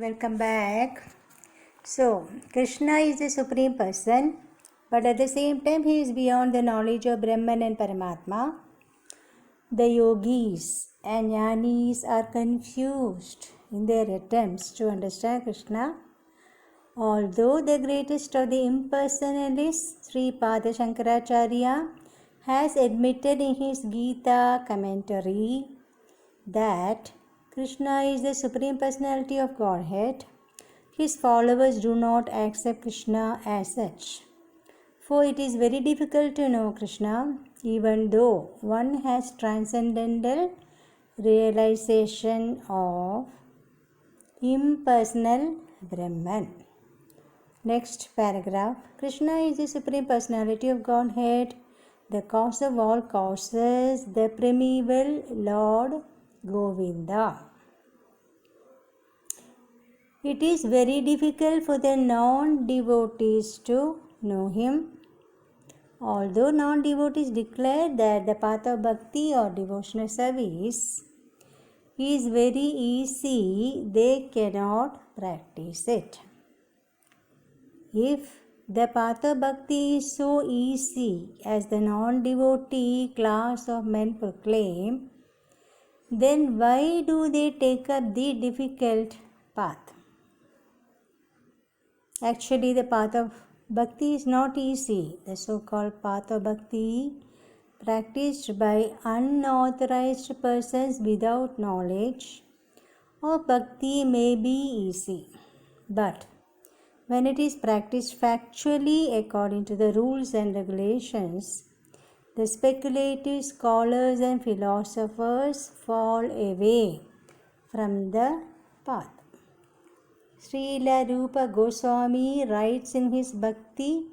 Welcome back. So, Krishna is the Supreme Person, but at the same time, He is beyond the knowledge of Brahman and Paramatma. The yogis and jnanis are confused in their attempts to understand Krishna. Although the greatest of the impersonalists, Sri Pada Shankaracharya, has admitted in his Gita commentary that Krishna is the Supreme Personality of Godhead, his followers do not accept Krishna as such. For it is very difficult to know Krishna, even though one has transcendental realization of impersonal Brahman. Next paragraph. Krishna is the Supreme Personality of Godhead, the cause of all causes, the primeval Lord Govinda. It is very difficult for the non-devotees to know him. Although non-devotees declare that the path of bhakti or devotional service is very easy, they cannot practice it. If the path of bhakti is so easy as the non-devotee class of men proclaim, then why do they take up the difficult path? Actually, the path of bhakti is not easy. The so-called path of bhakti, practiced by unauthorized persons without knowledge of bhakti, may be easy. But when it is practiced factually according to the rules and regulations, the speculative scholars and philosophers fall away from the path. Srila Rupa Goswami writes in his Bhakti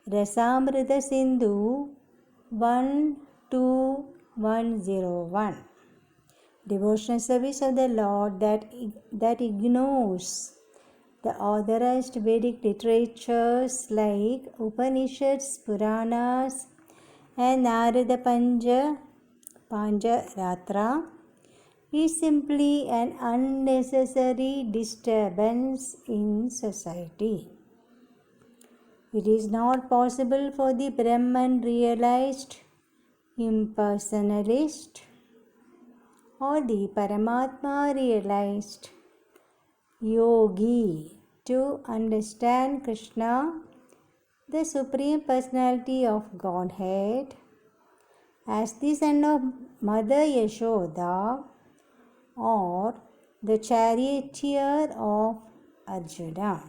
Rasamrita Sindhu 12101, devotional service of the Lord that ignores the authorized Vedic literatures like Upanishads, Puranas, and Narada Panjaratra is simply an unnecessary disturbance in society. It is not possible for the Brahman realized impersonalist or the Paramatma realized yogi to understand Krishna, the Supreme Personality of Godhead, as the son of Mother Yashoda or the charioteer of Arjuna.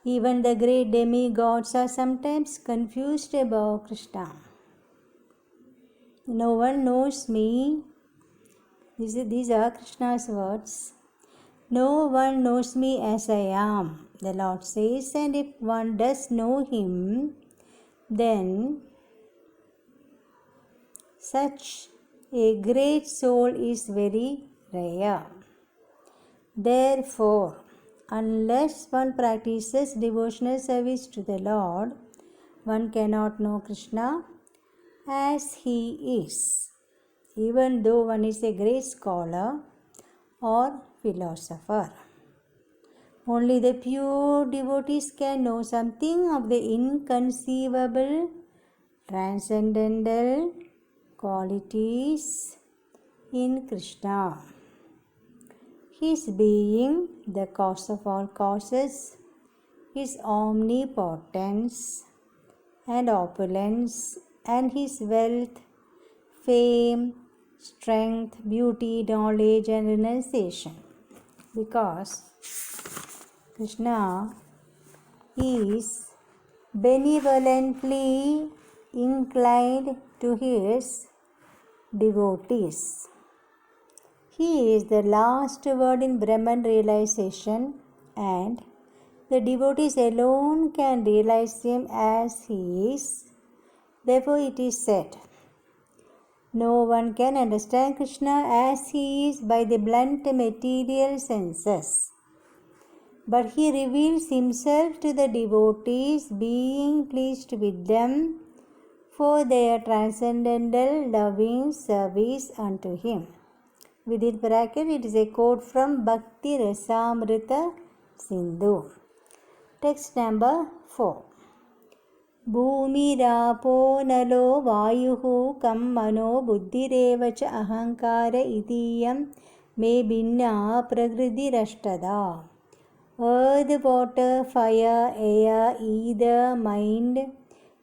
Even the great demigods are sometimes confused about Krishna. No one knows me. These are Krishna's words. No one knows me as I am, the Lord says, and if one does know him, then such a great soul is very rare. Therefore, unless one practices devotional service to the Lord, one cannot know Krishna as he is, even though one is a great scholar or philosopher. Only the pure devotees can know something of the inconceivable, transcendental qualities in Krishna. His being the cause of all causes, his omnipotence and opulence, and his wealth, fame, strength, beauty, knowledge, and renunciation. Because Krishna is benevolently inclined to his devotees. He is the last word in Brahman realization, and the devotees alone can realize him as he is. Therefore, it is said, no one can understand Krishna as he is by the blunt material senses. But he reveals himself to the devotees, being pleased with them for their transcendental loving service unto him. within bracket it is a quote from Bhakti Rasamrita Sindhu. Text number 4. Bhumirapo nalo vayuhu kam mano buddhireva cha ahankara idiyam me binna prakriti-rashtada. Earth, water, fire, air, ether, mind,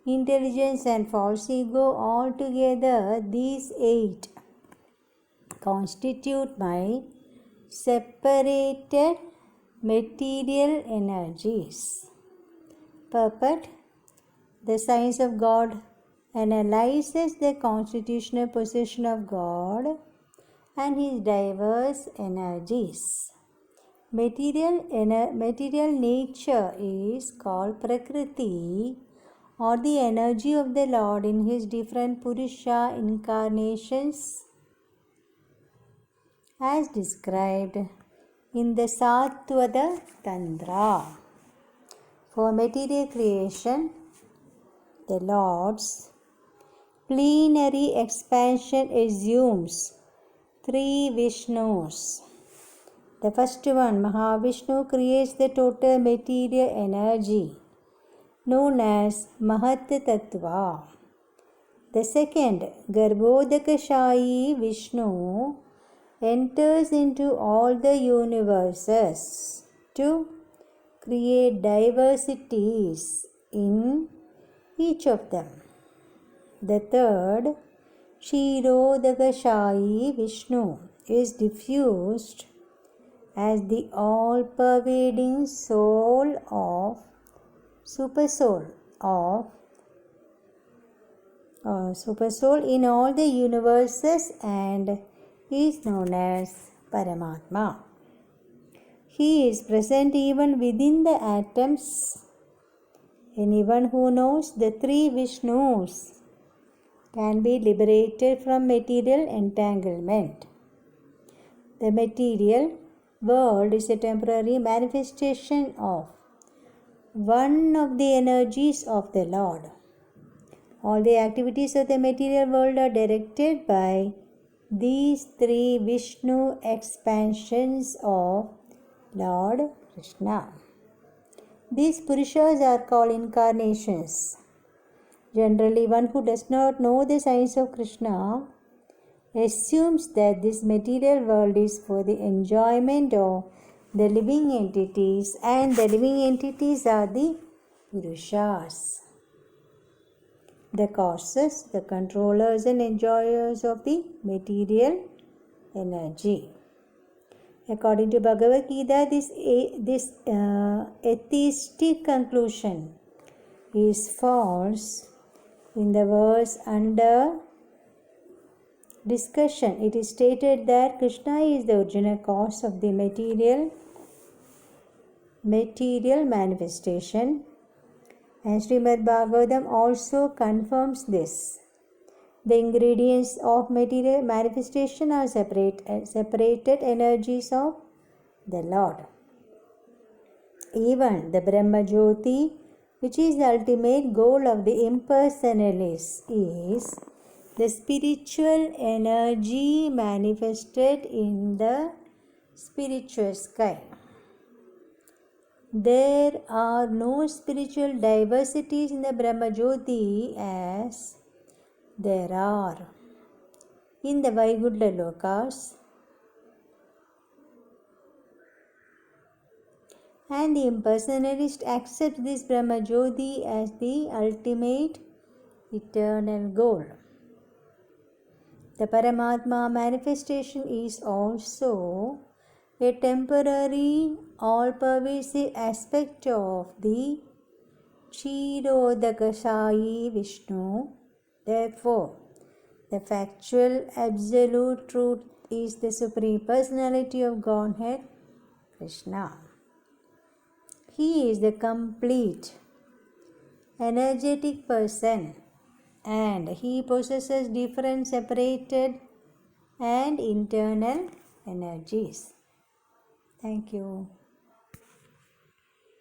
intelligence and false ego, all together these 8 constitute my separated material energies. Purport. The science of God analyzes the constitutional position of God and his diverse energies. Material nature is called Prakriti, or the energy of the Lord in his different Purusha incarnations as described in the Satvada Tantra. For material creation, the Lord's plenary expansion assumes 3 Vishnus. The first one, Mahavishnu, creates the total material energy known as Mahat Tattva. The second, Garbhodakashayi Vishnu, enters into all the universes to create diversities in each of them. The third, Kshirodakashayi Vishnu, is diffused as the all-pervading soul of supersoul in all the universes and is known as Paramatma. He is present even within the atoms. Anyone who knows the 3 Vishnus can be liberated from material entanglement. The material world is a temporary manifestation of one of the energies of the Lord. All the activities of the material world are directed by these 3 Vishnu expansions of Lord Krishna. These Purushas are called incarnations. Generally, one who does not know the science of Krishna assumes that this material world is for the enjoyment of the living entities, and the living entities are the Purushas, the causes, the controllers and enjoyers of the material energy. According to Bhagavad Gita, this atheistic conclusion is false. In the verse under discussion, it is stated that Krishna is the original cause of the material manifestation, and Srimad Bhagavatam also confirms this. The ingredients of material manifestation are separated energies of the Lord. Even the Brahma Jyoti, which is the ultimate goal of the impersonalists, is the spiritual energy manifested in the spiritual sky. There are no spiritual diversities in the Brahma Jyoti as there are in the Vaikuntha Lokas, and the impersonalist accepts this Brahma Jyoti as the ultimate eternal goal. The Paramatma manifestation is also a temporary, all-pervasive aspect of the Kshirodakashayi Vishnu. Therefore, the factual absolute truth is the Supreme Personality of Godhead, Krishna. He is the complete, energetic person, and he possesses different separated and internal energies. Thank you.